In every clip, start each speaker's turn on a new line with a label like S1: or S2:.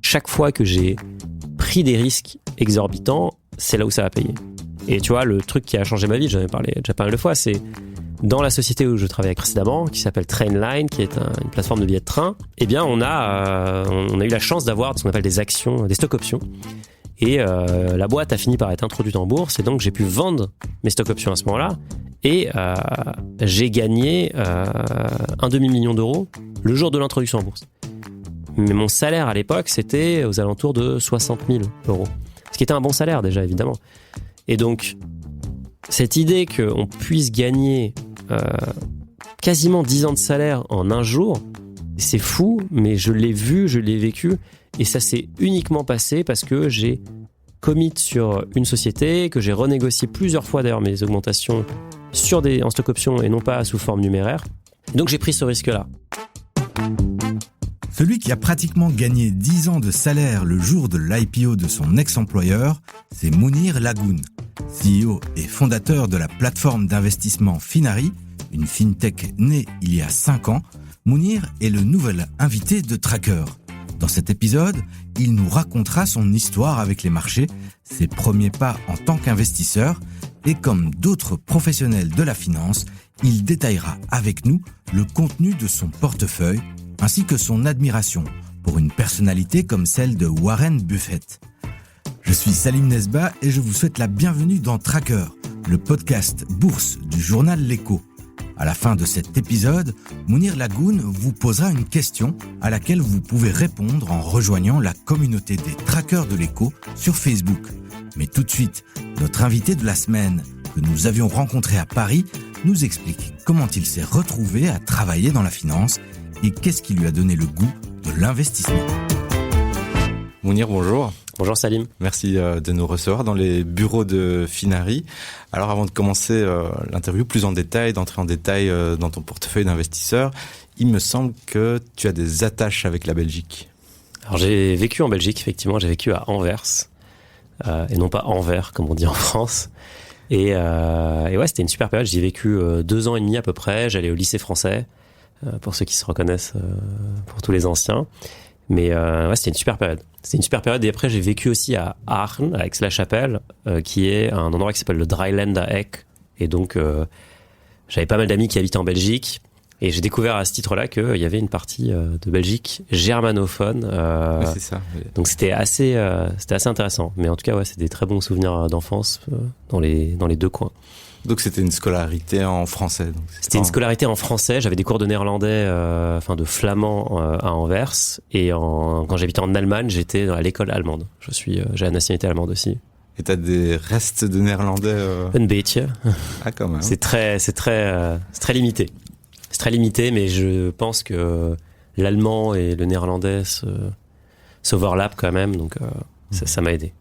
S1: Chaque fois que j'ai pris des risques exorbitants, c'est là où ça va payer. Et tu vois, le truc qui a changé ma vie, j'en ai parlé déjà pas mal de fois, c'est dans la société où je travaillais précédemment, qui s'appelle Trainline, qui est une plateforme de billets de train, eh bien on a eu la chance d'avoir ce qu'on appelle des actions, des stock options. Et la boîte a fini par être introduite en bourse, et donc j'ai pu vendre mes stock options à ce moment-là. Et j'ai gagné un demi-million d'euros le jour de l'introduction en bourse. Mais mon salaire à l'époque, c'était aux alentours de 60 000 euros. Ce qui était un bon salaire déjà, évidemment. Et donc, cette idée qu'on puisse gagner quasiment 10 ans de salaire en un jour, c'est fou, mais je l'ai vu, je l'ai vécu. Et ça s'est uniquement passé parce que j'ai commit sur une société, que j'ai renégocié plusieurs fois d'ailleurs mes augmentations en stock option et non pas sous forme numéraire. Donc j'ai pris ce risque-là.
S2: Celui qui a pratiquement gagné 10 ans de salaire le jour de l'IPO de son ex-employeur, c'est Mounir Lagoun, CEO et fondateur de la plateforme d'investissement Finari, une fintech née il y a 5 ans. Mounir est le nouvel invité de Tracker. Dans cet épisode, il nous racontera son histoire avec les marchés, ses premiers pas en tant qu'investisseur, et comme d'autres professionnels de la finance, il détaillera avec nous le contenu de son portefeuille, ainsi que son admiration pour une personnalité comme celle de Warren Buffett. Je suis Salim Nesba et je vous souhaite la bienvenue dans Tracker, le podcast bourse du journal L'Écho. À la fin de cet épisode, Mounir Lagoun vous posera une question à laquelle vous pouvez répondre en rejoignant la communauté des trackers de l'Écho sur Facebook. Mais tout de suite, notre invité de la semaine, que nous avions rencontré à Paris, nous explique comment il s'est retrouvé à travailler dans la finance et qu'est-ce qui lui a donné le goût de l'investissement.
S3: Mounir, bonjour.
S1: Bonjour Salim.
S3: Merci de nous recevoir dans les bureaux de Finari. Alors avant de commencer l'interview plus en détail, d'entrer en détail dans ton portefeuille d'investisseur, il me semble que tu as des attaches avec la Belgique.
S1: Alors j'ai vécu en Belgique, effectivement, j'ai vécu à Anvers, et non pas Anvers comme on dit en France. Et ouais, c'était une super période, j'y ai vécu 2 ans et demi à peu près, j'allais au lycée français, pour ceux qui se reconnaissent, pour tous les anciens. Mais ouais, c'était une super période. C'était une super période. Et après, j'ai vécu aussi à Aachen, à Aix-la-Chapelle, qui est un endroit qui s'appelle le Dryland à Aix. Et donc, j'avais pas mal d'amis qui habitaient en Belgique. Et j'ai découvert à ce titre-là qu'il y avait une partie de Belgique germanophone.
S3: Ouais, c'est ça. Oui.
S1: Donc, c'était assez intéressant. Mais en tout cas, ouais, c'est des très bons souvenirs d'enfance dans les 2 coins.
S3: Donc c'était une scolarité en français. Donc
S1: c'était une scolarité en français. J'avais des cours de néerlandais, de flamand à Anvers. Et quand j'habitais en Allemagne, j'étais à l'école allemande. J'ai la nationalité allemande aussi.
S3: Et t'as des restes de néerlandais
S1: Un beetje.
S3: Ah quand même.
S1: C'est très limité. C'est très limité, mais je pense que l'allemand et le néerlandais s'overlappent quand même. Donc ça m'a aidé.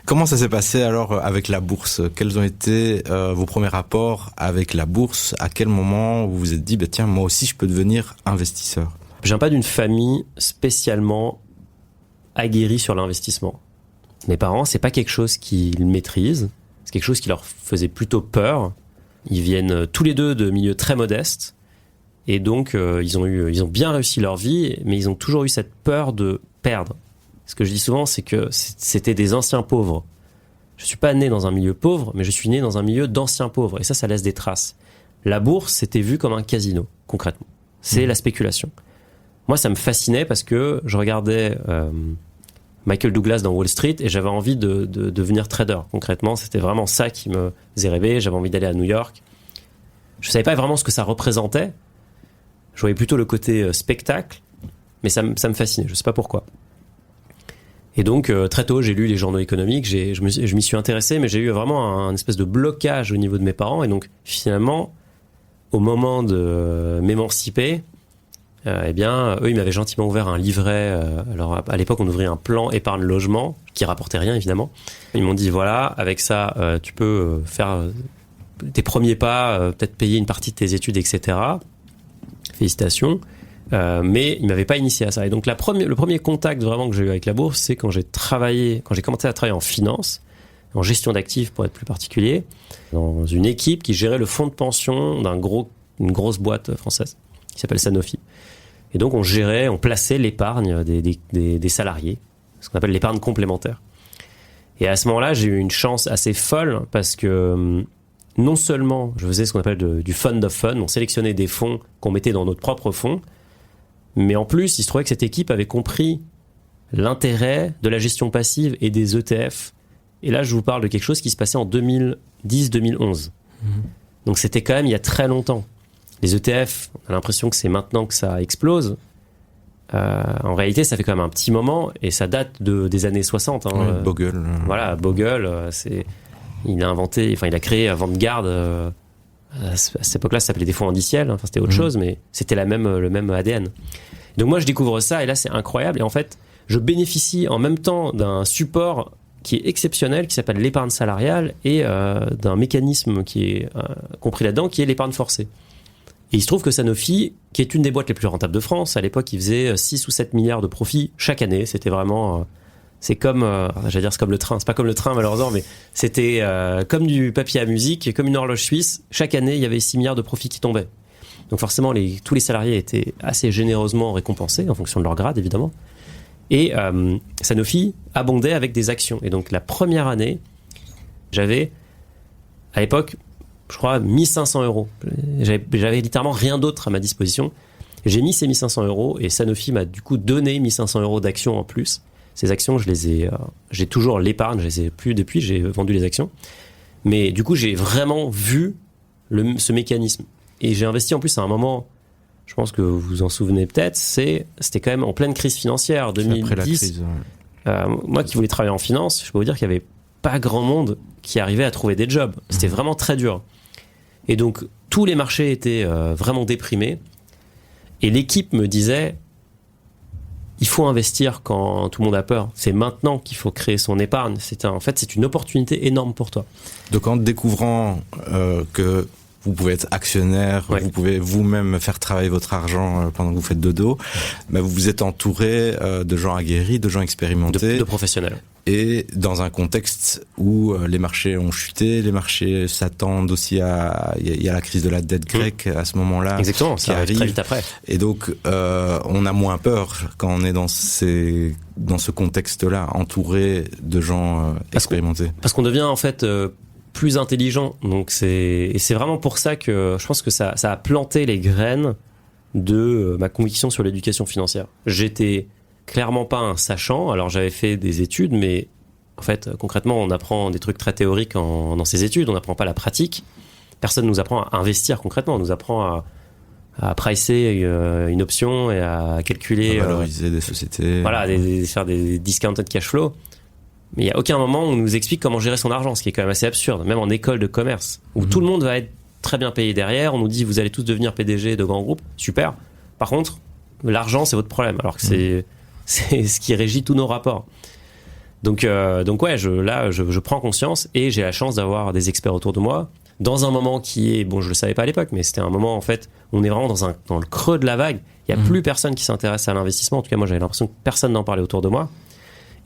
S3: Comment ça s'est passé alors avec la bourse ? Quels ont été vos premiers rapports avec la bourse ? À quel moment vous vous êtes dit, tiens, moi aussi je peux devenir investisseur ?
S1: Je viens pas d'une famille spécialement aguerrie sur l'investissement. Mes parents, c'est pas quelque chose qu'ils maîtrisent. C'est quelque chose qui leur faisait plutôt peur. Ils viennent tous les deux de milieux très modestes. Et donc, ils ont bien réussi leur vie, mais ils ont toujours eu cette peur de perdre. Ce que je dis souvent, c'est que c'était des anciens pauvres. Je suis pas né dans un milieu pauvre, mais je suis né dans un milieu d'anciens pauvres. Et ça laisse des traces. La bourse, c'était vu comme un casino, concrètement. C'est la spéculation. Moi, ça me fascinait parce que je regardais Michael Douglas dans Wall Street et j'avais envie de devenir trader. Concrètement, c'était vraiment ça qui me faisait rêver. J'avais envie d'aller à New York. Je savais pas vraiment ce que ça représentait. Je voyais plutôt le côté spectacle, mais ça me fascinait. Je sais pas pourquoi. Et donc, très tôt, j'ai lu les journaux économiques, je m'y suis intéressé, mais j'ai eu vraiment un espèce de blocage au niveau de mes parents. Et donc, finalement, au moment de m'émanciper, eh bien, eux, ils m'avaient gentiment ouvert un livret. Alors, à l'époque, on ouvrait un plan épargne-logement, qui rapportait rien, évidemment. Ils m'ont dit, voilà, avec ça, tu peux faire tes premiers pas, peut-être payer une partie de tes études, etc. Félicitations. Mais il m'avait pas initié à ça. Et donc le premier contact vraiment que j'ai eu avec la bourse, c'est quand j'ai commencé à travailler en finance, en gestion d'actifs pour être plus particulier, dans une équipe qui gérait le fonds de pension d'une grosse boîte française qui s'appelle Sanofi. Et donc, on plaçait l'épargne des salariés, ce qu'on appelle l'épargne complémentaire. Et à ce moment-là, j'ai eu une chance assez folle parce que non seulement je faisais ce qu'on appelle du fund of fund, on sélectionnait des fonds qu'on mettait dans notre propre fonds, mais en plus, il se trouvait que cette équipe avait compris l'intérêt de la gestion passive et des ETF. Et là, je vous parle de quelque chose qui se passait en 2010-2011. Donc c'était quand même il y a très longtemps. Les ETF, on a l'impression que c'est maintenant que ça explose. En réalité, ça fait quand même un petit moment et ça date des années 60. Hein.
S3: Ouais, Bogle.
S1: Voilà, Bogle, il a créé Vanguard. À cette époque-là, ça s'appelait des fonds indiciels. Enfin, c'était autre chose, mais c'était le même ADN. Donc moi, je découvre ça et là, c'est incroyable. Et en fait, je bénéficie en même temps d'un support qui est exceptionnel, qui s'appelle l'épargne salariale et d'un mécanisme qui est compris là-dedans, qui est l'épargne forcée. Et il se trouve que Sanofi, qui est une des boîtes les plus rentables de France, à l'époque, il faisait 6 ou 7 milliards de profits chaque année. C'était vraiment... c'est comme le train. C'est pas comme le train, malheureusement, mais c'était comme du papier à musique, comme une horloge suisse. Chaque année, il y avait 6 milliards de profits qui tombaient. Donc forcément, tous les salariés étaient assez généreusement récompensés, en fonction de leur grade, évidemment. Et Sanofi abondait avec des actions. Et donc, la première année, j'avais, à l'époque... je crois, 1500 €. J'avais littéralement rien d'autre à ma disposition. J'ai mis ces 1500 € et Sanofi m'a du coup donné 1500 € d'actions en plus. Ces actions, j'ai toujours l'épargne, je les ai plus depuis, j'ai vendu les actions. Mais du coup, j'ai vraiment vu ce mécanisme. Et j'ai investi en plus à un moment, je pense que vous vous en souvenez peut-être, c'était quand même en pleine crise financière, 2010. Après la crise, moi qui voulais travailler en finance, je peux vous dire qu'il n'y avait pas grand monde qui arrivait à trouver des jobs. C'était vraiment très dur. Et donc, tous les marchés étaient vraiment déprimés. Et l'équipe me disait, il faut investir quand tout le monde a peur. C'est maintenant qu'il faut créer son épargne. En fait, c'est une opportunité énorme pour toi.
S3: Donc, en découvrant que vous pouvez être actionnaire, ouais. Vous pouvez vous-même faire travailler votre argent pendant que vous faites dodo, bah vous vous êtes entouré de gens aguerris, de gens expérimentés.
S1: De professionnels.
S3: Et dans un contexte où les marchés ont chuté, les marchés s'attendent aussi il y a la crise de la dette grecque à ce moment-là.
S1: Exactement, ça arrive très vite après.
S3: Et donc, on a moins peur quand on est dans ce contexte-là, entouré de gens expérimentés.
S1: Parce qu'on devient en fait plus intelligent. Donc c'est vraiment pour ça que je pense que ça a planté les graines de ma conviction sur l'éducation financière. J'étais clairement pas un sachant. Alors j'avais fait des études, mais en fait concrètement on apprend des trucs très théoriques dans ces études, on n'apprend pas la pratique. Personne nous apprend à investir concrètement, on nous apprend à pricer une option et à calculer,
S3: à valoriser des sociétés,
S1: voilà, faire des discounted cash flow. Mais il n'y a aucun moment où on nous explique comment gérer son argent, ce qui est quand même assez absurde, même en école de commerce, où tout le monde va être très bien payé derrière, on nous dit vous allez tous devenir PDG de grands groupes, super. Par contre, l'argent c'est votre problème, alors que c'est ce qui régit tous nos rapports. Donc ouais, je prends conscience et j'ai la chance d'avoir des experts autour de moi, dans un moment qui est, bon je le savais pas à l'époque, mais c'était un moment en fait, on est vraiment dans le creux de la vague, il n'y a plus personne qui s'intéresse à l'investissement, en tout cas moi j'avais l'impression que personne n'en parlait autour de moi,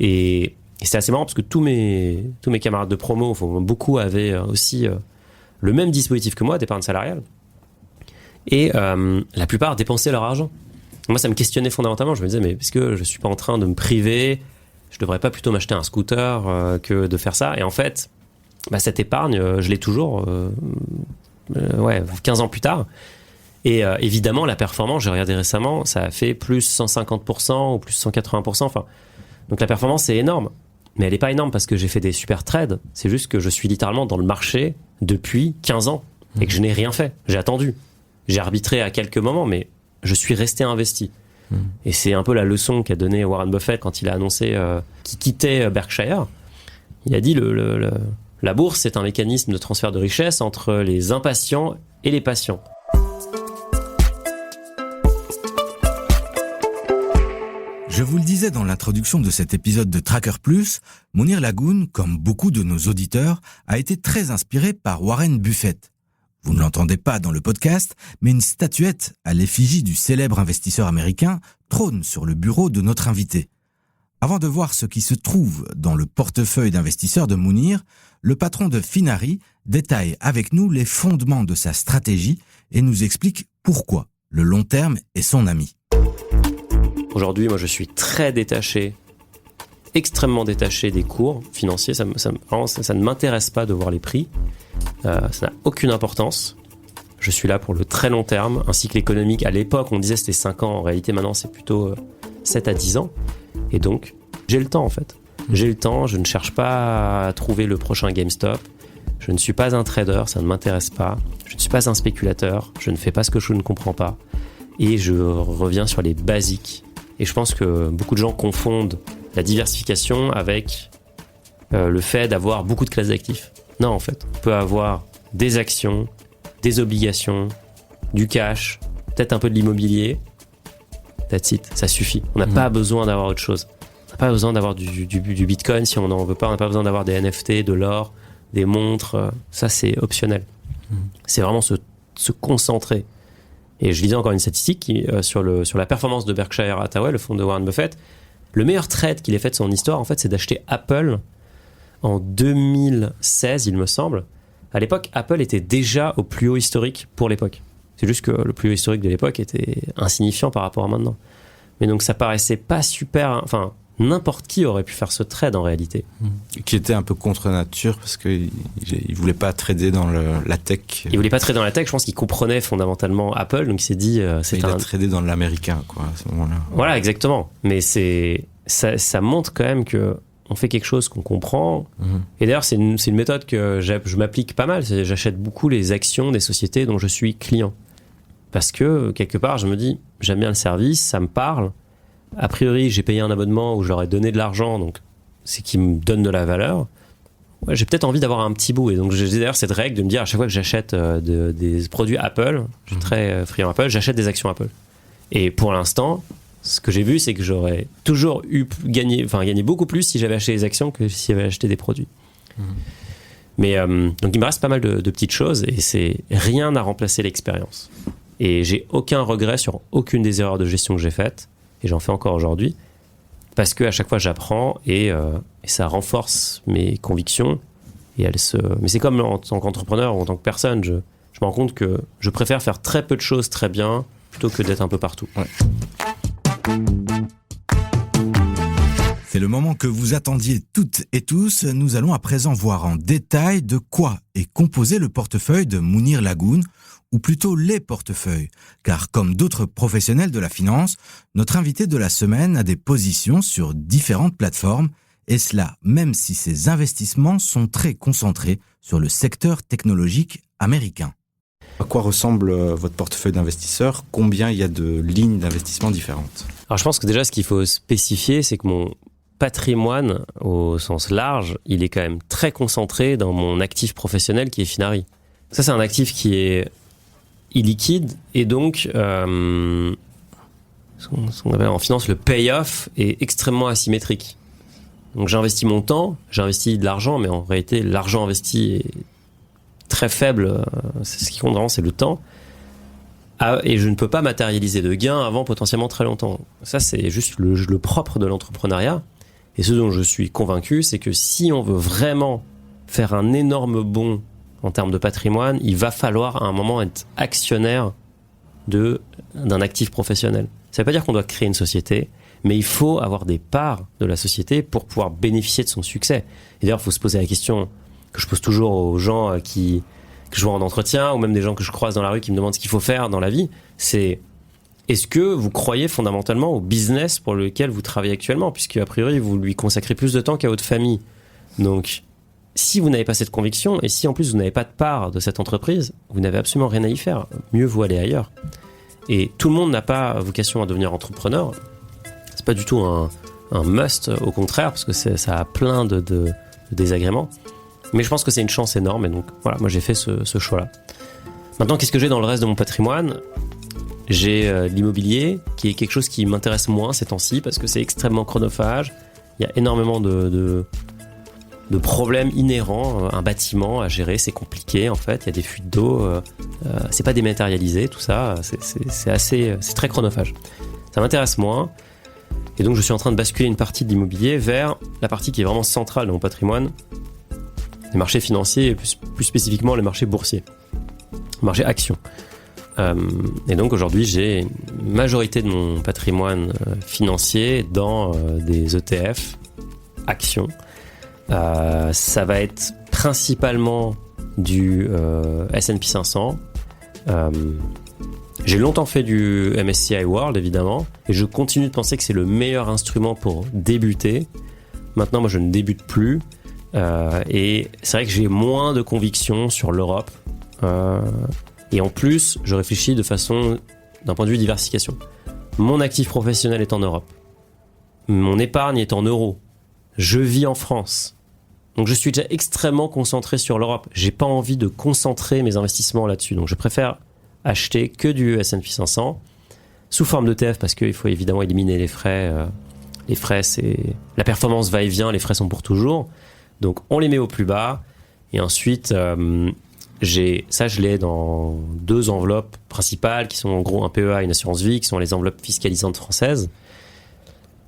S1: et c'est assez marrant parce que tous mes camarades de promo, beaucoup avaient aussi le même dispositif que moi d'épargne salariale. Et la plupart dépensaient leur argent. Moi, ça me questionnait fondamentalement. Je me disais, mais est-ce que je ne suis pas en train de me priver ? Je ne devrais pas plutôt m'acheter un scooter que de faire ça ? Et en fait, cette épargne, je l'ai toujours 15 ans plus tard. Et évidemment, la performance, j'ai regardé récemment, ça a fait plus 150% ou plus 180%. Enfin, donc la performance, c'est énorme. Mais elle n'est pas énorme parce que j'ai fait des super trades. C'est juste que je suis littéralement dans le marché depuis 15 ans et que je n'ai rien fait. J'ai attendu. J'ai arbitré à quelques moments, mais je suis resté investi. Et c'est un peu la leçon qu'a donnée Warren Buffett quand il a annoncé qu'il quittait Berkshire. Il a dit la bourse, c'est un mécanisme de transfert de richesse entre les impatients et les patients.
S2: Je vous le disais dans l'introduction de cet épisode de Tracker Plus, Mounir Lagoun, comme beaucoup de nos auditeurs, a été très inspiré par Warren Buffett. Vous ne l'entendez pas dans le podcast, mais une statuette à l'effigie du célèbre investisseur américain trône sur le bureau de notre invité. Avant de voir ce qui se trouve dans le portefeuille d'investisseur de Mounir, le patron de Finari détaille avec nous les fondements de sa stratégie et nous explique pourquoi le long terme est son ami.
S1: Aujourd'hui, moi, je suis très détaché, extrêmement détaché des cours financiers. Ça ne m'intéresse pas de voir les prix. Ça n'a aucune importance. Je suis là pour le très long terme. Un cycle économique, à l'époque, on disait c'était 5 ans. En réalité, maintenant, c'est plutôt 7 à 10 ans. Et donc, j'ai le temps, en fait. J'ai le temps. Je ne cherche pas à trouver le prochain GameStop. Je ne suis pas un trader. Ça ne m'intéresse pas. Je ne suis pas un spéculateur. Je ne fais pas ce que je ne comprends pas. Et je reviens sur les basiques. Et je pense que beaucoup de gens confondent la diversification avec le fait d'avoir beaucoup de classes d'actifs. Non, en fait, on peut avoir des actions, des obligations, du cash, peut-être un peu de l'immobilier. That's it, ça suffit. On n'a pas besoin d'avoir autre chose. On n'a pas besoin d'avoir du Bitcoin si on n'en veut pas. On n'a pas besoin d'avoir des NFT, de l'or, des montres. Ça, c'est optionnel. C'est vraiment se concentrer. Et je lisais encore une statistique sur la performance de Berkshire Hathaway, le fonds de Warren Buffett. Le meilleur trade qu'il ait fait de son histoire, en fait, c'est d'acheter Apple en 2016, il me semble. À l'époque, Apple était déjà au plus haut historique pour l'époque. C'est juste que le plus haut historique de l'époque était insignifiant par rapport à maintenant. Mais donc, ça paraissait pas super... Enfin, n'importe qui aurait pu faire ce trade en réalité.
S3: Qui était un peu contre nature parce qu'il ne voulait pas trader dans la tech.
S1: Il ne voulait pas trader dans la tech, je pense qu'il comprenait fondamentalement Apple, donc il s'est dit...
S3: il a tradé dans l'américain, quoi, à ce moment-là.
S1: Voilà, exactement. Mais ça montre quand même qu'on fait quelque chose qu'on comprend. Et d'ailleurs, c'est une méthode que je m'applique pas mal. J'achète beaucoup les actions des sociétés dont je suis client. Parce que, quelque part, je me dis, j'aime bien le service, ça me parle. A priori, j'ai payé un abonnement où je leur ai donné de l'argent, donc c'est qui me donne de la valeur. Ouais, j'ai peut-être envie d'avoir un petit bout. Et donc, j'ai d'ailleurs cette règle de me dire, à chaque fois que j'achète des produits Apple, je suis très friand Apple, j'achète des actions Apple. Et pour l'instant, ce que j'ai vu, c'est que j'aurais toujours gagné beaucoup plus si j'avais acheté des actions que si j'avais acheté des produits. Mais donc, il me reste pas mal de petites choses et rien n'a remplacé l'expérience. Et j'ai aucun regret sur aucune des erreurs de gestion que j'ai faites. Et j'en fais encore aujourd'hui, parce qu'à chaque fois j'apprends et ça renforce mes convictions. Mais c'est comme en tant qu'entrepreneur ou en tant que personne, je me rends compte que je préfère faire très peu de choses très bien plutôt que d'être un peu partout. Ouais.
S2: C'est le moment que vous attendiez toutes et tous. Nous allons à présent voir en détail de quoi est composé le portefeuille de Mounir Lagoun, ou plutôt les portefeuilles, car comme d'autres professionnels de la finance, notre invité de la semaine a des positions sur différentes plateformes, et cela même si ses investissements sont très concentrés sur le secteur technologique américain.
S3: À quoi ressemble votre portefeuille d'investisseurs ? Combien il y a de lignes d'investissement différentes ?
S1: Alors je pense que déjà ce qu'il faut spécifier, c'est que mon patrimoine, au sens large, il est quand même très concentré dans mon actif professionnel qui est Finari. Ça, c'est un actif qui est illiquide et donc ce qu'on appelle en finance le payoff est extrêmement asymétrique. Donc j'investis mon temps, j'investis de l'argent, mais en réalité l'argent investi est très faible. C'est ce qui compte vraiment, c'est le temps. Et je ne peux pas matérialiser de gains avant potentiellement très longtemps. Ça, c'est juste le propre de l'entrepreneuriat. Et ce dont je suis convaincu, c'est que si on veut vraiment faire un énorme bond en termes de patrimoine, il va falloir à un moment être actionnaire d'un actif professionnel. Ça ne veut pas dire qu'on doit créer une société, mais il faut avoir des parts de la société pour pouvoir bénéficier de son succès. Et d'ailleurs, il faut se poser la question que je pose toujours aux gens que je vois en entretien, ou même des gens que je croise dans la rue qui me demandent ce qu'il faut faire dans la vie, c'est est-ce que vous croyez fondamentalement au business pour lequel vous travaillez actuellement, puisque a priori vous lui consacrez plus de temps qu'à votre famille. Donc si vous n'avez pas cette conviction, et si en plus vous n'avez pas de part de cette entreprise, vous n'avez absolument rien à y faire. Mieux vaut aller ailleurs. Et tout le monde n'a pas vocation à devenir entrepreneur. C'est pas du tout un must, au contraire, parce que ça a plein de désagréments. Mais je pense que c'est une chance énorme, et donc voilà, moi j'ai fait ce choix-là. Maintenant, qu'est-ce que j'ai dans le reste de mon patrimoine ? J'ai l'immobilier, qui est quelque chose qui m'intéresse moins ces temps-ci, parce que c'est extrêmement chronophage. Il y a énormément de problèmes inhérents. Un bâtiment à gérer, c'est compliqué en fait. Il y a des fuites d'eau, c'est pas dématérialisé, tout ça. C'est très chronophage. Ça m'intéresse moins. Et donc je suis en train de basculer une partie de l'immobilier vers la partie qui est vraiment centrale dans mon patrimoine, les marchés financiers et plus spécifiquement les marchés boursiers, les marchés actions. Et donc aujourd'hui, j'ai une majorité de mon patrimoine financier dans des ETF, actions. Ça va être principalement du S&P 500. J'ai longtemps fait du MSCI World, évidemment, et je continue de penser que c'est le meilleur instrument pour débuter. Maintenant, moi, je ne débute plus. Et c'est vrai que j'ai moins de conviction sur l'Europe. Et en plus, je réfléchis d'un point de vue diversification. Mon actif professionnel est en Europe. Mon épargne est en euros. Je vis en France. Donc je suis déjà extrêmement concentré sur l'Europe. J'ai pas envie de concentrer mes investissements là-dessus. Donc je préfère acheter que du S&P 500 sous forme d'ETF parce qu'il faut évidemment éliminer les frais. Les frais, c'est la performance va et vient, les frais sont pour toujours. Donc on les met au plus bas. Et ensuite, je l'ai dans 2 enveloppes principales qui sont en gros un PEA et une assurance vie, qui sont les enveloppes fiscalisantes françaises.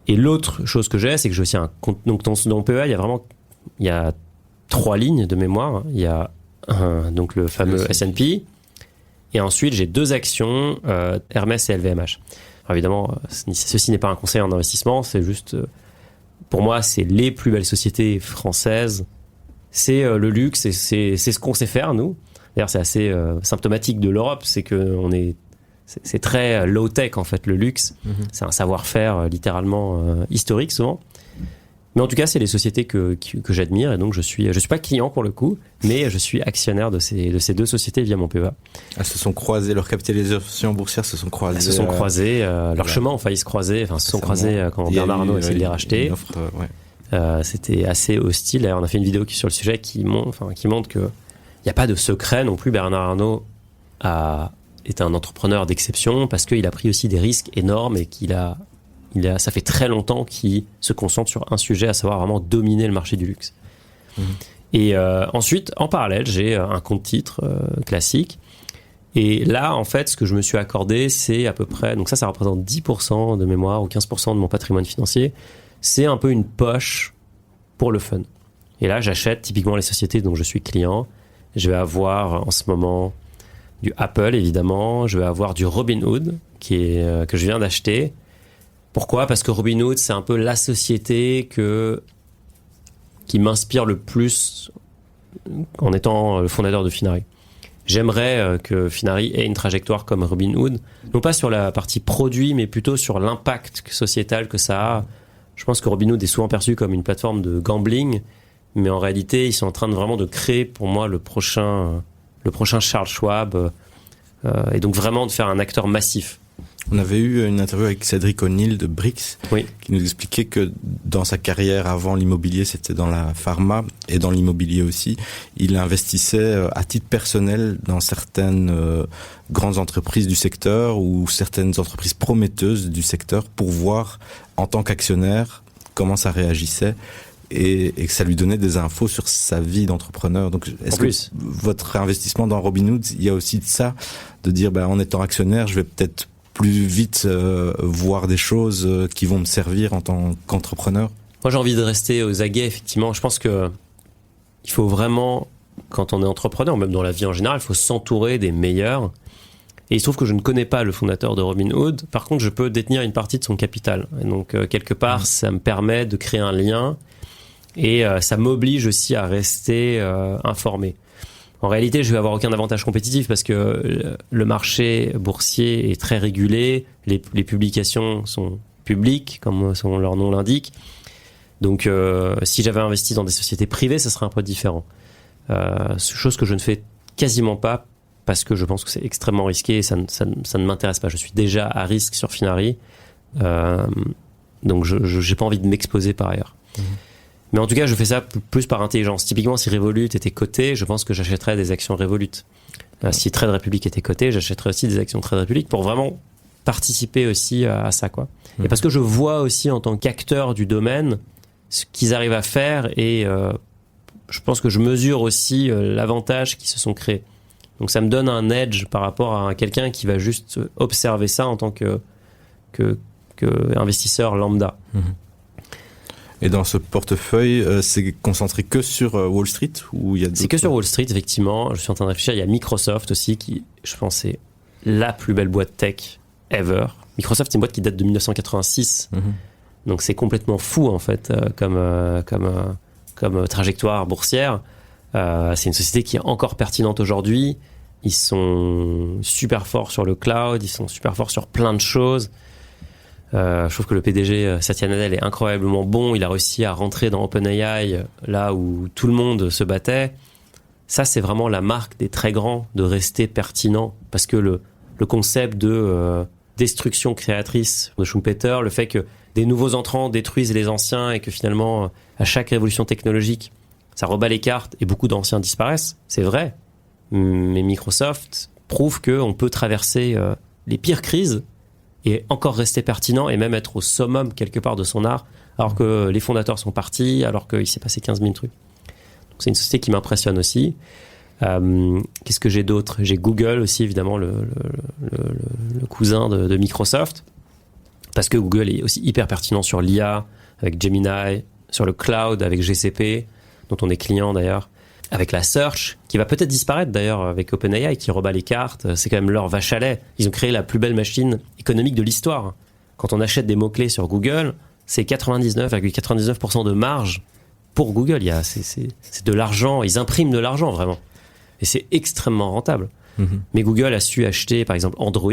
S1: Et l'autre chose que j'ai, c'est que j'ai aussi un compte. Donc dans mon PEA, il y a 3 lignes de mémoire. Il y a donc le fameux S&P. Et ensuite, j'ai 2 actions, Hermès et LVMH. Alors évidemment, ceci n'est pas un conseil en investissement, c'est juste, pour moi, c'est les plus belles sociétés françaises. C'est le luxe, et c'est ce qu'on sait faire, nous. D'ailleurs, c'est assez symptomatique de l'Europe, c'est que c'est très low-tech, en fait, le luxe. C'est un savoir-faire littéralement historique, souvent. Mais en tout cas, c'est les sociétés que j'admire, et donc je suis pas client pour le coup, mais je suis actionnaire de ces 2 sociétés via mon PEA.
S3: Elles se sont croisées, leur capitalisation boursière se sont croisées.
S1: Elles se sont croisées, leurs chemins ont failli se croiser, se sont croisés quand Bernard Arnault a essayé de les racheter. C'était assez hostile. D'ailleurs, on a fait une vidéo sur le sujet qui montre que il n'y a pas de secret non plus. Bernard Arnault est un entrepreneur d'exception parce qu'il a pris aussi des risques énormes et ça fait très longtemps qu'il se concentre sur un sujet, à savoir vraiment dominer le marché du luxe. Et ensuite, en parallèle, j'ai un compte titre classique. Et là, en fait, ce que je me suis accordé, c'est à peu près... Donc ça représente 10% de mémoire ou 15% de mon patrimoine financier. C'est un peu une poche pour le fun. Et là, j'achète typiquement les sociétés dont je suis client. Je vais avoir en ce moment du Apple, évidemment. Je vais avoir du Robinhood, que je viens d'acheter. Pourquoi ? Parce que Robinhood, c'est un peu la société qui m'inspire le plus en étant le fondateur de Finari. J'aimerais que Finari ait une trajectoire comme Robinhood, non pas sur la partie produit, mais plutôt sur l'impact sociétal que ça a. Je pense que Robinhood est souvent perçu comme une plateforme de gambling, mais en réalité, ils sont en train vraiment de créer pour moi le prochain Charles Schwab, et donc vraiment de faire un acteur massif.
S3: On avait eu une interview avec Cédric O'Neill de Brix,
S1: oui,
S3: qui nous expliquait que dans sa carrière avant l'immobilier, c'était dans la pharma et dans l'immobilier aussi, il investissait à titre personnel dans certaines grandes entreprises du secteur ou certaines entreprises prometteuses du secteur pour voir en tant qu'actionnaire comment ça réagissait et que ça lui donnait des infos sur sa vie d'entrepreneur. Donc, est-ce que votre investissement dans Robinhood, il y a aussi de ça, de dire en étant actionnaire, je vais peut-être plus vite voir des choses qui vont me servir en tant qu'entrepreneur?
S1: Moi, j'ai envie de rester aux aguets, effectivement. Je pense que il faut vraiment, quand on est entrepreneur, même dans la vie en général, il faut s'entourer des meilleurs. Et il se trouve que je ne connais pas le fondateur de Robinhood. Par contre, je peux détenir une partie de son capital. Et donc, quelque part, ça me permet de créer un lien et ça m'oblige aussi à rester informé. En réalité, je vais avoir aucun avantage compétitif parce que le marché boursier est très régulé, les publications sont publiques, comme leur nom l'indique. Donc, si j'avais investi dans des sociétés privées, ça serait un peu différent. Chose que je ne fais quasiment pas parce que je pense que c'est extrêmement risqué et ça ne m'intéresse pas. Je suis déjà à risque sur Finari, donc je n'ai pas envie de m'exposer par ailleurs. Mais en tout cas, je fais ça plus par intelligence. Typiquement, si Revolut était coté, je pense que j'achèterais des actions Revolut. Si Trade Republic était coté, j'achèterais aussi des actions Trade Republic pour vraiment participer aussi à ça, quoi. Et parce que je vois aussi en tant qu'acteur du domaine ce qu'ils arrivent à faire et je pense que je mesure aussi l'avantage qu'ils se sont créés. Donc ça me donne un edge par rapport à quelqu'un qui va juste observer ça en tant que investisseur lambda.
S3: Et dans ce portefeuille, c'est concentré que sur Wall Street ou il y a d'autres...
S1: C'est que sur Wall Street, effectivement. Je suis en train de réfléchir. Il y a Microsoft aussi qui, je pense, est la plus belle boîte tech ever. Microsoft, c'est une boîte qui date de 1986. Donc c'est complètement fou en fait comme trajectoire boursière. C'est une société qui est encore pertinente aujourd'hui. Ils sont super forts sur le cloud, ils sont super forts sur plein de choses. Je trouve que le PDG Satya Nadella est incroyablement bon. Il a réussi à rentrer dans OpenAI là où tout le monde se battait. Ça, c'est vraiment la marque des très grands, de rester pertinent. Parce que le concept de destruction créatrice de Schumpeter, le fait que des nouveaux entrants détruisent les anciens et que finalement, à chaque révolution technologique, ça rebat les cartes et beaucoup d'anciens disparaissent, c'est vrai. Mais Microsoft prouve qu'on peut traverser les pires crises et encore rester pertinent et même être au summum quelque part de son art, alors que les fondateurs sont partis, alors qu'il s'est passé 15 000 trucs. Donc c'est une société qui m'impressionne aussi. Qu'est-ce que j'ai d'autre ? J'ai Google aussi, évidemment, le cousin de Microsoft, parce que Google est aussi hyper pertinent sur l'IA, avec Gemini, sur le cloud, avec GCP, dont on est client d'ailleurs, avec la search, qui va peut-être disparaître d'ailleurs avec OpenAI, qui rebat les cartes. C'est quand même leur vache à lait. Ils ont créé la plus belle machine économique de l'histoire. Quand on achète des mots-clés sur Google, c'est 99,99% de marge pour Google. C'est de l'argent, ils impriment de l'argent vraiment. Et c'est extrêmement rentable. Mais Google a su acheter par exemple Android,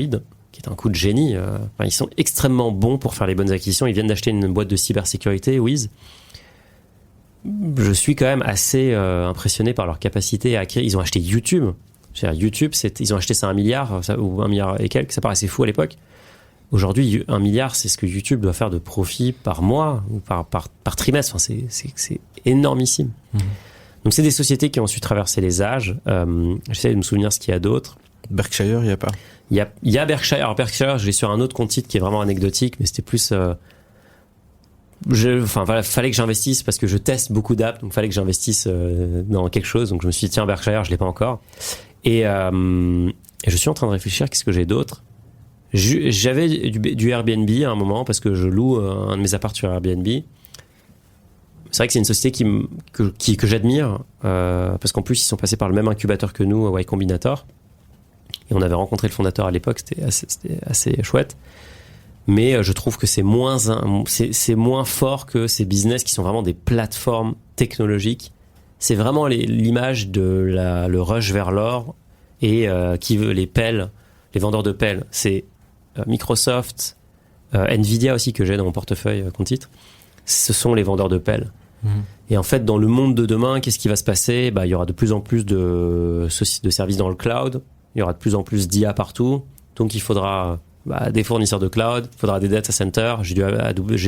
S1: qui est un coup de génie. Ils sont extrêmement bons pour faire les bonnes acquisitions. Ils viennent d'acheter une boîte de cybersécurité, Wiz. Je suis quand même assez impressionné par leur capacité à acquérir. Ils ont acheté YouTube. YouTube, ils ont acheté ça 1 milliard, ou 1 milliard et quelques, ça paraissait fou à l'époque. Aujourd'hui, 1 milliard, c'est ce que YouTube doit faire de profit par mois ou par trimestre. Enfin, c'est énormissime. Donc, c'est des sociétés qui ont su traverser les âges. J'essaie de me souvenir ce qu'il y a d'autre.
S3: Berkshire, il n'y a pas.
S1: Il y a Berkshire. Alors, Berkshire, je l'ai sur un autre compte titre qui est vraiment anecdotique, mais c'était plus... fallait que j'investisse parce que je teste beaucoup d'apps, donc fallait que j'investisse dans quelque chose. Donc, je me suis dit, tiens, Berkshire, je l'ai pas encore. Et je suis en train de réfléchir, qu'est-ce que j'ai d'autre ? J'avais du Airbnb à un moment parce que je loue un de mes apparts sur Airbnb. C'est vrai que c'est une société que j'admire parce qu'en plus ils sont passés par le même incubateur que nous, Y Combinator, et on avait rencontré le fondateur à l'époque. C'était assez chouette. Mais je trouve que c'est moins fort que ces business qui sont vraiment des plateformes technologiques. C'est vraiment l'image de le rush vers l'or et qui veut les pelles, les vendeurs de pelles. C'est Microsoft, Nvidia aussi que j'ai dans mon portefeuille compte titre. Ce sont les vendeurs de pelles. Et en fait, dans le monde de demain, qu'est-ce qui va se passer ? Il y aura de plus en plus de services dans le cloud. Il y aura de plus en plus d'IA partout. Donc, il faudra des fournisseurs de cloud, il faudra des data centers. J'ai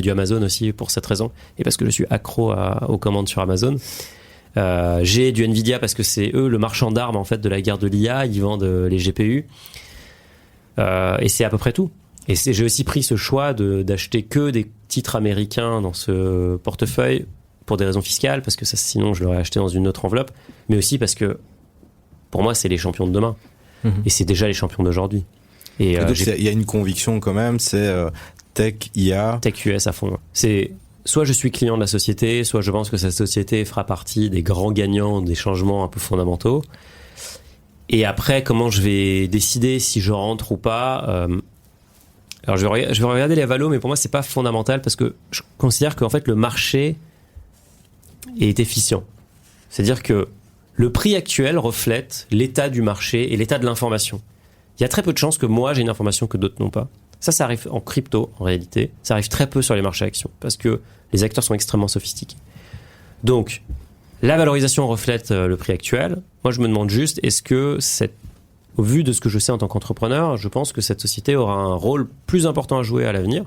S1: du Amazon aussi pour cette raison. Et parce que je suis accro aux commandes sur Amazon. J'ai du Nvidia parce que c'est eux le marchand d'armes en fait de la guerre de l'IA. Ils vendent les GPU. Et c'est à peu près tout. Et j'ai aussi pris ce choix d'acheter que des titres américains dans ce portefeuille pour des raisons fiscales, parce que ça, sinon je l'aurais acheté dans une autre enveloppe, mais aussi parce que pour moi c'est les champions de demain. Et c'est déjà les champions d'aujourd'hui. Et
S3: donc il y a une conviction quand même, c'est tech, IA.
S1: Tech US à fond. C'est soit je suis client de la société, soit je pense que cette société fera partie des grands gagnants des changements un peu fondamentaux. Et après, comment je vais décider si je rentre ou pas alors je vais regarder les valos, mais pour moi c'est pas fondamental parce que je considère qu'en fait le marché est efficient. C'est-à-dire que le prix actuel reflète l'état du marché et l'état de l'information. Il y a très peu de chances que moi j'ai une information que d'autres n'ont pas. Ça arrive en crypto en réalité. Ça arrive très peu sur les marchés actions parce que les acteurs sont extrêmement sophistiqués. Donc la valorisation reflète le prix actuel. Moi je me demande juste, est-ce que au vu de ce que je sais en tant qu'entrepreneur, je pense que cette société aura un rôle plus important à jouer à l'avenir.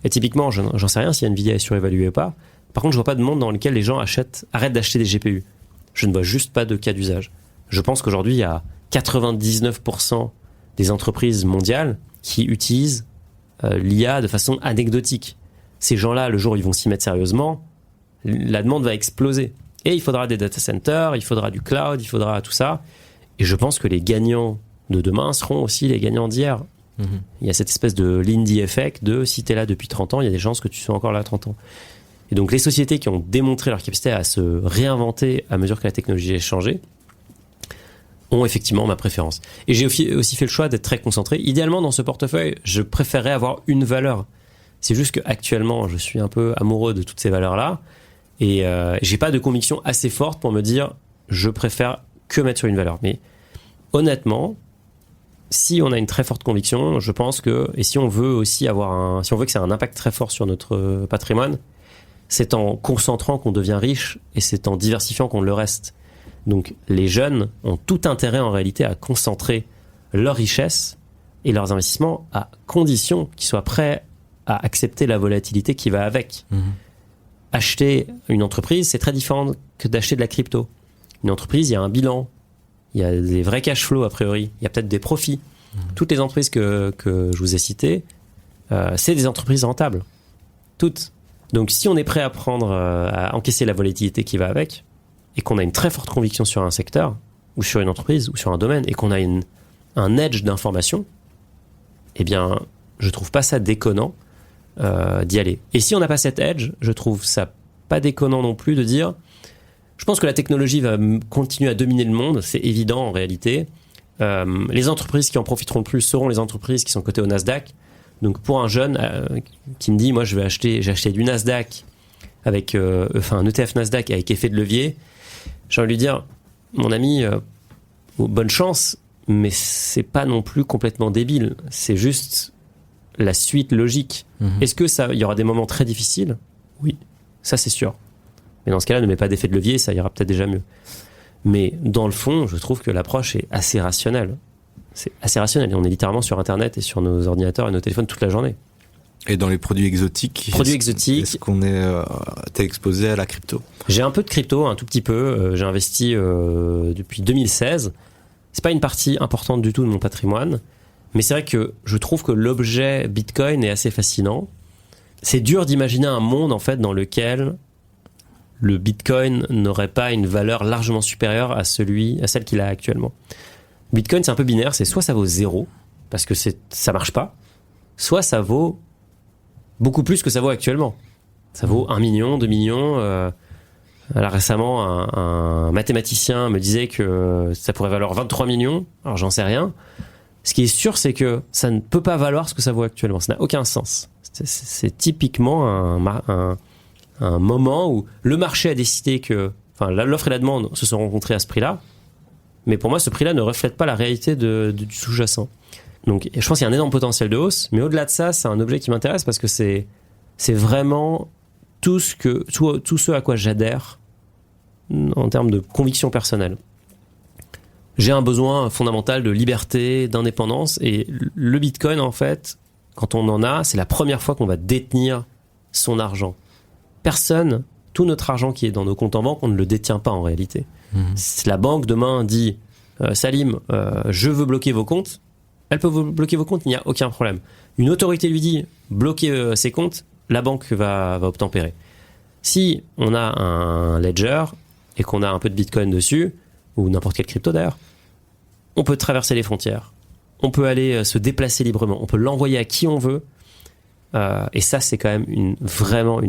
S1: Et typiquement, j'en sais rien si Nvidia est surévaluée ou pas. Par contre, je vois pas de monde dans lequel les gens arrêtent d'acheter des GPU. Je ne vois juste pas de cas d'usage. Je pense qu'aujourd'hui, il y a 99% des entreprises mondiales qui utilisent l'IA de façon anecdotique. Ces gens-là, le jour où ils vont s'y mettre sérieusement, la demande va exploser. Et il faudra des data centers, il faudra du cloud, il faudra tout ça. Et je pense que les gagnants de demain seront aussi les gagnants d'hier. Il y a cette espèce de Lindy effect de si tu es là depuis 30 ans, il y a des chances que tu sois encore là à 30 ans. Et donc les sociétés qui ont démontré leur capacité à se réinventer à mesure que la technologie a changé, ont effectivement ma préférence. Et j'ai aussi fait le choix d'être très concentré. Idéalement, dans ce portefeuille, je préférerais avoir une valeur. C'est juste qu'actuellement, je suis un peu amoureux de toutes ces valeurs-là et j'ai pas de conviction assez forte pour me dire je préfère que mettre sur une valeur. Mais honnêtement, si on a une très forte conviction, je pense que, et si on veut aussi si on veut que ça ait un impact très fort sur notre patrimoine, c'est en concentrant qu'on devient riche et c'est en diversifiant qu'on le reste. Donc les jeunes ont tout intérêt en réalité à concentrer leur richesse et leurs investissements à condition qu'ils soient prêts à accepter la volatilité qui va avec. Acheter une entreprise, c'est très différent que d'acheter de la crypto. Une entreprise, il y a un bilan, il y a des vrais cash flows a priori, il y a peut-être des profits. Toutes les entreprises que je vous ai citées, c'est des entreprises rentables. Toutes. Donc si on est prêt à à encaisser la volatilité qui va avec, et qu'on a une très forte conviction sur un secteur, ou sur une entreprise, ou sur un domaine, et qu'on a un edge d'information, eh bien, je trouve pas ça déconnant d'y aller. Et si on n'a pas cet edge, je trouve ça pas déconnant non plus de dire, je pense que la technologie va continuer à dominer le monde, c'est évident en réalité. Les entreprises qui en profiteront le plus seront les entreprises qui sont cotées au Nasdaq. Donc pour un jeune qui me dit, moi j'ai acheté du Nasdaq avec un ETF Nasdaq avec effet de levier, j'ai envie de lui dire, mon ami, bonne chance, mais c'est pas non plus complètement débile. C'est juste la suite logique. Est-ce que il y aura des moments très difficiles ? Oui, ça c'est sûr. Mais dans ce cas-là, ne mets pas d'effet de levier, ça ira peut-être déjà mieux. Mais dans le fond, je trouve que l'approche est assez rationnelle. C'est assez rationnel. Et on est littéralement sur Internet et sur nos ordinateurs et nos téléphones toute la journée.
S3: Et dans les produits exotiques, est-ce qu'on t'es exposé à la crypto ?
S1: J'ai un peu de crypto, un tout petit peu. J'ai investi depuis 2016. C'est pas une partie importante du tout de mon patrimoine, mais c'est vrai que je trouve que l'objet Bitcoin est assez fascinant. C'est dur d'imaginer un monde en fait dans lequel le Bitcoin n'aurait pas une valeur largement supérieure à celle qu'il a actuellement. Bitcoin, c'est un peu binaire, c'est soit ça vaut 0 parce que ça marche pas, soit ça vaut beaucoup plus que ça vaut actuellement. Ça vaut 1 million, 2 millions. Là, récemment, un mathématicien me disait que ça pourrait valoir 23 millions. Alors, j'en sais rien. Ce qui est sûr, c'est que ça ne peut pas valoir ce que ça vaut actuellement. Ça n'a aucun sens. C'est typiquement un moment où le marché a décidé que... Enfin, l'offre et la demande se sont rencontrées à ce prix-là. Mais pour moi, ce prix-là ne reflète pas la réalité du sous-jacent. Donc, je pense qu'il y a un énorme potentiel de hausse, mais au-delà de ça, c'est un objet qui m'intéresse parce que c'est vraiment tout ce à quoi j'adhère en termes de conviction personnelle. J'ai un besoin fondamental de liberté, d'indépendance, et le Bitcoin, en fait, quand on en a, c'est la première fois qu'on va détenir son argent. Tout notre argent qui est dans nos comptes en banque, on ne le détient pas en réalité. Si la banque demain dit Salim, je veux bloquer vos comptes, elle peut vous bloquer vos comptes, il n'y a aucun problème. Une autorité lui dit bloquer ses comptes, la banque va obtempérer. Si on a un ledger et qu'on a un peu de Bitcoin dessus, ou n'importe quelle crypto d'ailleurs, on peut traverser les frontières, on peut aller se déplacer librement, on peut l'envoyer à qui on veut, et ça c'est quand même vraiment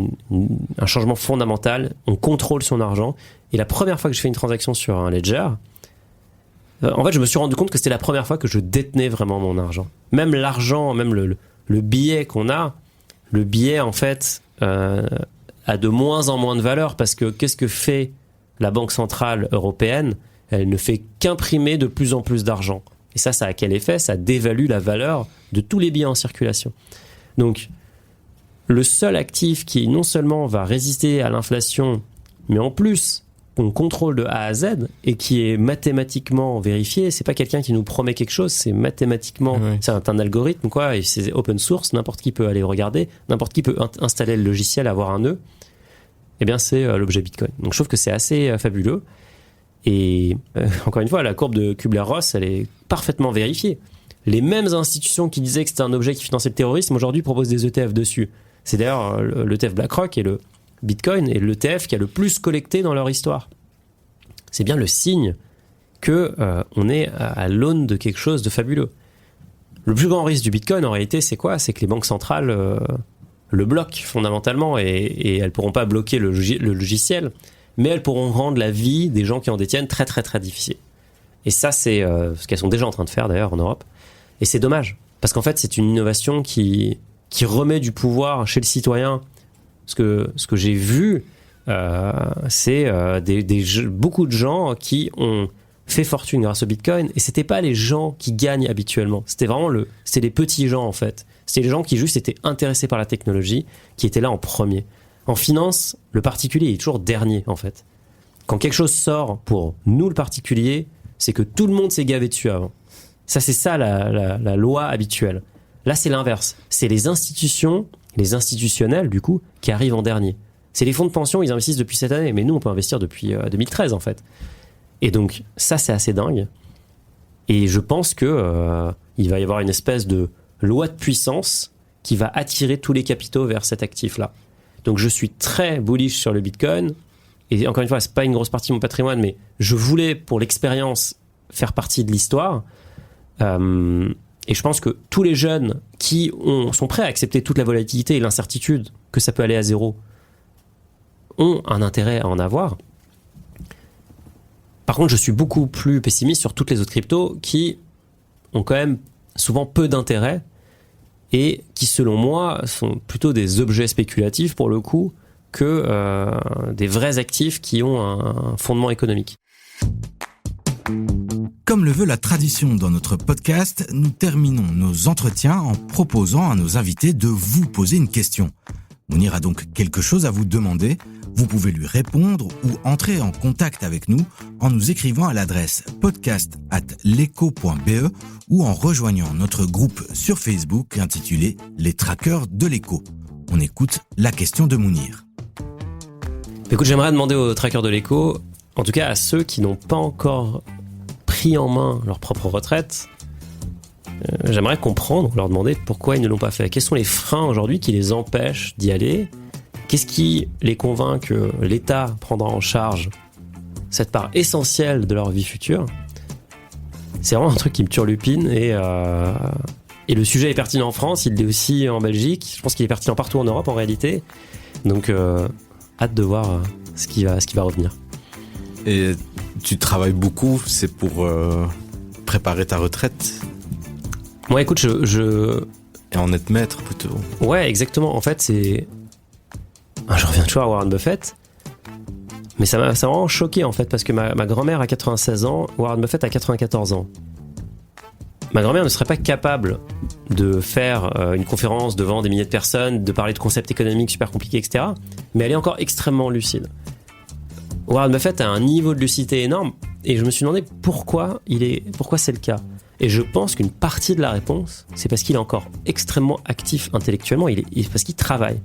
S1: un changement fondamental. On contrôle son argent, et la première fois que je fais une transaction sur un ledger, en fait je me suis rendu compte que c'était la première fois que je détenais vraiment mon argent. Même l'argent, même le billet qu'on a, le billet en fait a de moins en moins de valeur, parce que qu'est-ce que fait la Banque Centrale Européenne ? Elle ne fait qu'imprimer de plus en plus d'argent. Et ça a quel effet ? Ça dévalue la valeur de tous les billets en circulation. Donc, le seul actif qui non seulement va résister à l'inflation, mais en plus, on contrôle de A à Z et qui est mathématiquement vérifié, c'est pas quelqu'un qui nous promet quelque chose, c'est mathématiquement, c'est un algorithme, quoi, et c'est open source, n'importe qui peut aller regarder, n'importe qui peut installer le logiciel, avoir un nœud. Eh bien, c'est l'objet Bitcoin. Donc, je trouve que c'est assez fabuleux. Et encore une fois, la courbe de Kubler-Ross, elle est parfaitement vérifiée. Les mêmes institutions qui disaient que c'était un objet qui finançait le terrorisme, aujourd'hui proposent des ETF dessus. C'est d'ailleurs l'ETF BlackRock et le Bitcoin est l'ETF qui a le plus collecté dans leur histoire. C'est bien le signe que on est à l'aune de quelque chose de fabuleux. Le plus grand risque du Bitcoin, en réalité, c'est quoi ? C'est que les banques centrales le bloquent fondamentalement, et elles pourront pas bloquer le logiciel, mais elles pourront rendre la vie des gens qui en détiennent très très très difficile. Et ça, c'est ce qu'elles sont déjà en train de faire d'ailleurs en Europe. Et c'est dommage, parce qu'en fait, c'est une innovation qui remet du pouvoir chez le citoyen. Ce que j'ai vu, c'est beaucoup de gens qui ont fait fortune grâce au Bitcoin, et c'était pas les gens qui gagnent habituellement. C'était vraiment c'était les petits gens en fait. C'était les gens qui juste étaient intéressés par la technologie, qui étaient là en premier. En finance, le particulier est toujours dernier en fait. Quand quelque chose sort pour nous le particulier, c'est que tout le monde s'est gavé dessus avant. Ça, c'est ça la loi habituelle. Là, c'est l'inverse. C'est les institutions, les institutionnels du coup, qui arrivent en dernier. C'est les fonds de pension, ils investissent depuis cette année, mais nous, on peut investir depuis 2013 en fait. Et donc, ça, c'est assez dingue. Et je pense que il va y avoir une espèce de loi de puissance qui va attirer tous les capitaux vers cet actif-là. Donc, je suis très bullish sur le Bitcoin. Et encore une fois, c'est pas une grosse partie de mon patrimoine, mais je voulais, pour l'expérience, faire partie de l'histoire. Et je pense que tous les jeunes qui sont prêts à accepter toute la volatilité et l'incertitude que ça peut aller à zéro ont un intérêt à en avoir. Par contre, je suis beaucoup plus pessimiste sur toutes les autres cryptos qui ont quand même souvent peu d'intérêt et qui, selon moi, sont plutôt des objets spéculatifs pour le coup que des vrais actifs qui ont un fondement économique.
S2: Comme le veut la tradition dans notre podcast, nous terminons nos entretiens en proposant à nos invités de vous poser une question. Mounir a donc quelque chose à vous demander. Vous pouvez lui répondre ou entrer en contact avec nous en nous écrivant à l'adresse podcast@leco.be ou en rejoignant notre groupe sur Facebook intitulé Les Traqueurs de l'Éco. On écoute la question de Mounir.
S1: Écoute, j'aimerais demander aux traqueurs de l'Éco, en tout cas à ceux qui n'ont pas encore pris en main leur propre retraite, j'aimerais comprendre, leur demander pourquoi ils ne l'ont pas fait. Quels sont les freins aujourd'hui qui les empêchent d'y aller ? Qu'est-ce qui les convainc que l'État prendra en charge cette part essentielle de leur vie future ? C'est vraiment un truc qui me turlupine et le sujet est pertinent en France, il l'est aussi en Belgique, je pense qu'il est pertinent partout en Europe en réalité. Donc hâte de voir ce qui va revenir.
S3: Et tu travailles beaucoup, c'est pour préparer ta retraite ?
S1: Moi écoute,
S3: Et en être maître plutôt.
S1: Ouais, exactement. En fait, je reviens toujours à Warren Buffett, mais ça m'a vraiment choqué en fait, parce que ma grand-mère a 96 ans, Warren Buffett a 94 ans. Ma grand-mère ne serait pas capable de faire une conférence devant des milliers de personnes, de parler de concepts économiques super compliqués, etc. Mais elle est encore extrêmement lucide. Warren Buffett a un niveau de lucidité énorme, et je me suis demandé pourquoi c'est le cas. Et je pense qu'une partie de la réponse, c'est parce qu'il est encore extrêmement actif intellectuellement, parce qu'il travaille.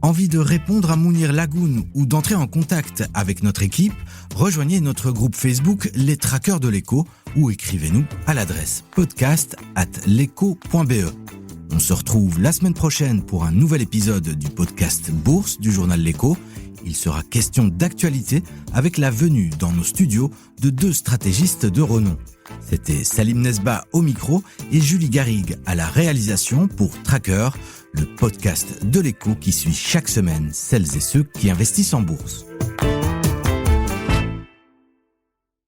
S2: Envie de répondre à Mounir Lagoun ou d'entrer en contact avec notre équipe, rejoignez notre groupe Facebook Les Traqueurs de l'Éco ou écrivez-nous à l'adresse podcast@leco.be. On se retrouve la semaine prochaine pour un nouvel épisode du podcast Bourse du journal L'Éco. Il sera question d'actualité avec la venue dans nos studios de 2 stratégistes de renom. C'était Salim Nesba au micro et Julie Garrigue à la réalisation pour Tracker, le podcast de l'Éco qui suit chaque semaine celles et ceux qui investissent en bourse.